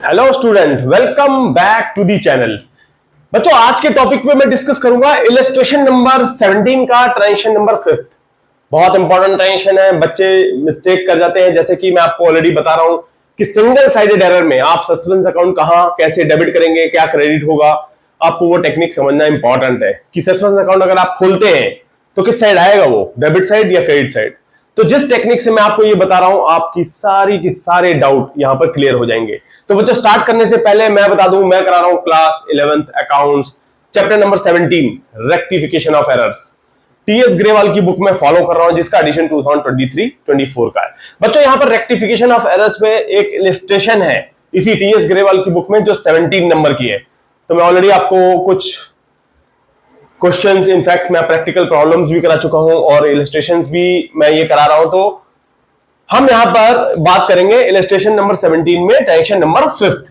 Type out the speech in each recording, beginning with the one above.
Hello student, welcome back to the channel. बच्चों, आज के टॉपिक पे मैं डिस्कस करूंगा इलस्ट्रेशन नंबर 17 का ट्रांजिशन नंबर 5। बहुत इंपॉर्टेंट ट्रांजिशन है। बच्चे मिस्टेक कर जाते हैं, जैसे कि मैं आपको ऑलरेडी बता रहा हूं कि सिंगल साइडेड एरर में आप सस्पेंस अकाउंट कहां कैसे डेबिट करेंगे, क्या क्रेडिट होगा, आपको वो टेक्निक समझना इंपॉर्टेंट है कि सस्पेंस अकाउंट अगर आप खोलते हैं तो किस साइड आएगा, वो डेबिट साइड या क्रेडिट साइड। तो जिस टेक्निक से मैं आपको ये बता रहा हूं, आपकी सारी की सारे डाउट यहां पर क्लियर हो जाएंगे। तो बच्चों, स्टार्ट करने से पहले मैं बता दूं, मैं करा रहा हूं class 11th accounts chapter number 17 rectification of errors. TS Grewal की बुक में फॉलो कर रहा हूं, जिसका एडिशन 2023-24 का है। बच्चों, यहां पर रेक्टिफिकेशन ऑफ एरर्स पे एक इलस्ट्रेशन है इसी टीएस ग्रेवाल की बुक में, जो 17 नंबर की है। तो मैं ऑलरेडी आपको कुछ क्वेश्चंस, इनफैक्ट मैं प्रैक्टिकल प्रॉब्लम्स भी करा चुका हूं और इलस्ट्रेशंस भी मैं ये करा रहा हूं। तो हम यहां पर बात करेंगे इलस्ट्रेशन नंबर 17 में ट्रांजिशन नंबर 5।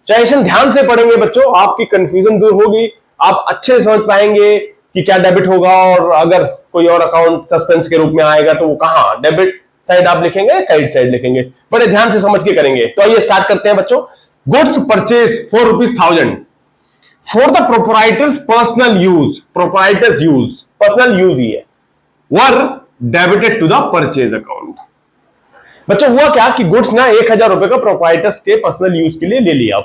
ट्रांजिशन ध्यान से पढ़ेंगे बच्चों, आपकी कंफ्यूजन दूर होगी, आप अच्छे से समझ पाएंगे कि क्या डेबिट होगा, और अगर कोई और अकाउंट सस्पेंस के रूप में आएगा तो वो कहां, डेबिट साइड आप लिखेंगे, क्रेडिट साइड लिखेंगे। बड़े ध्यान से समझ के करेंगे। तो आइए स्टार्ट करते हैं बच्चों। Goods purchase for ₹1000 for the proprietor's personal use, proprietor's use, personal use ही है, were debited to the purchase account। बच्चों, हुआ क्या कि गुड्स ना 1000 रुपए का प्रोप्राइटर्स के पर्सनल यूज के लिए ले लिया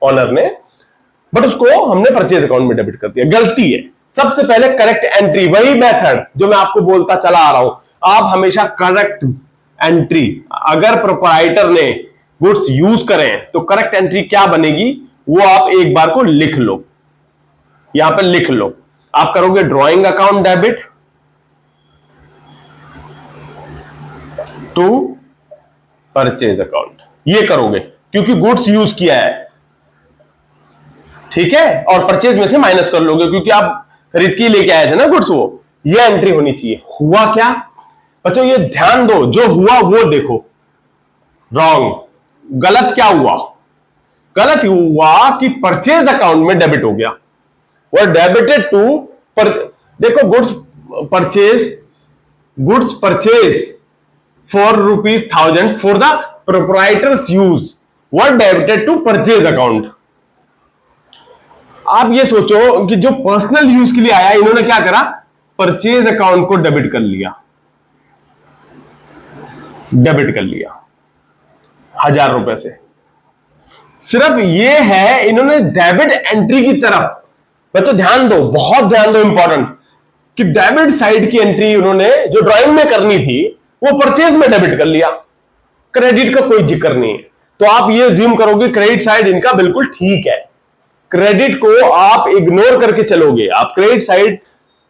ऑनर ने, बट उसको हमने परचेज अकाउंट में डेबिट कर दिया। गलती है। सबसे पहले करेक्ट एंट्री, वही मेथड जो मैं आपको बोलता चला आ रहा हूं, आप हमेशा करेक्ट एंट्री, अगर प्रोप्राइटर ने गुड्स यूज करें तो करेक्ट एंट्री क्या बनेगी वो आप एक बार को लिख लो, यहां पर लिख लो। आप करोगे drawing account debit to purchase account, ये करोगे क्योंकि गुड्स यूज किया है, ठीक है, और परचेज में से माइनस कर लोगे क्योंकि आप खरीद के लेके आए थे ना गुड्स, वो ये एंट्री होनी चाहिए। हुआ क्या बच्चों, ये ध्यान दो, जो हुआ वो देखो। रॉन्ग, गलत क्या हुआ, गलत हुआ कि परचेज अकाउंट में डेबिट हो गया, वो डेबिटेड टू देखो, goods purchase for ₹1000 for the proprietor's use were debited to purchase account. आप ये सोचो कि जो पर्सनल यूज के लिए आया, इन्होंने क्या करा, परचेज अकाउंट को डेबिट कर लिया, डेबिट कर लिया 1000 रुपए से। सिर्फ ये है, इन्होंने डेबिट एंट्री की तरफ, बच्चों ध्यान दो, बहुत ध्यान दो, इंपॉर्टेंट, कि डेबिट साइड की एंट्री उन्होंने जो ड्राइंग में करनी थी वो परचेज में डेबिट कर लिया। क्रेडिट का कोई जिक्र नहीं है। तो आप ये ज्यूम करोगे क्रेडिट साइड इनका बिल्कुल ठीक है, क्रेडिट को आप इग्नोर करके चलोगे, आप क्रेडिट साइड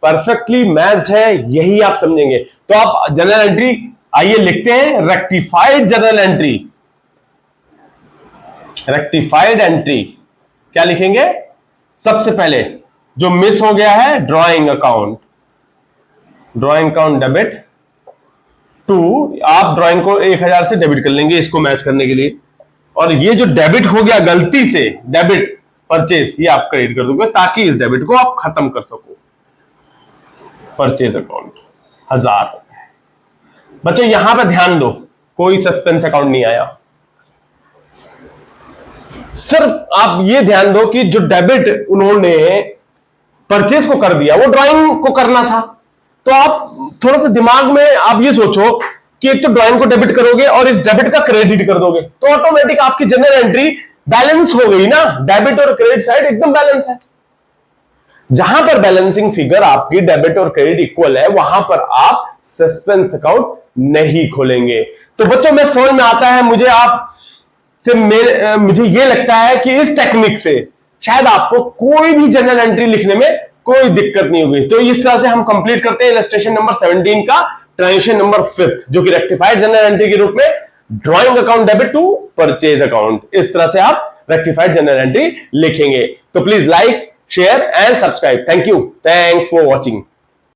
परफेक्टली मैच्ड है, यही आप समझेंगे। तो आप जनरल एंट्री, आइए लिखते हैं rectified journal entry. Rectified entry क्या लिखेंगे, सबसे पहले जो मिस हो गया है, drawing account, drawing account debit to, आप ड्रॉइंग को 1000 से डेबिट कर लेंगे इसको मैच करने के लिए, और ये जो डेबिट हो गया गलती से, डेबिट परचेज, ये आप क्रेडिट कर दोगे ताकि इस डेबिट को आप खत्म कर सको। परचेज अकाउंट 1000 रुपए। बच्चों यहां पर ध्यान दो, कोई सस्पेंस अकाउंट नहीं आया, सिर्फ आप ये ध्यान दो कि जो डेबिट उन्होंने परचेज को कर दिया वो ड्राइंग को करना था। तो आप थोड़ा सा दिमाग में आप ये सोचो कि एक तो ड्राइंग को डेबिट करोगे और इस डेबिट का क्रेडिट कर दोगे, तो ऑटोमेटिक आपकी जनरल एंट्री बैलेंस हो गई ना, डेबिट और क्रेडिट साइड एकदम बैलेंस है। जहां पर बैलेंसिंग फिगर आपकी डेबिट और क्रेडिट इक्वल है, वहां पर आप सस्पेंस अकाउंट नहीं खोलेंगे। तो बच्चों में समझ में आता है, मुझे ये लगता है कि इस टेक्निक से शायद आपको कोई भी जनरल एंट्री लिखने में कोई दिक्कत नहीं होगी। तो इस तरह से हम कंप्लीट करते हैं इलस्ट्रेशन नंबर 17 का ट्रांजिशन नंबर 5, जो कि रेक्टिफाइड जनरल एंट्री के रूप में drawing account debit to purchase account, इस तरह से आप रेक्टिफाइड जनरल एंट्री लिखेंगे। तो please like, share and subscribe. Thank you, thanks for watching.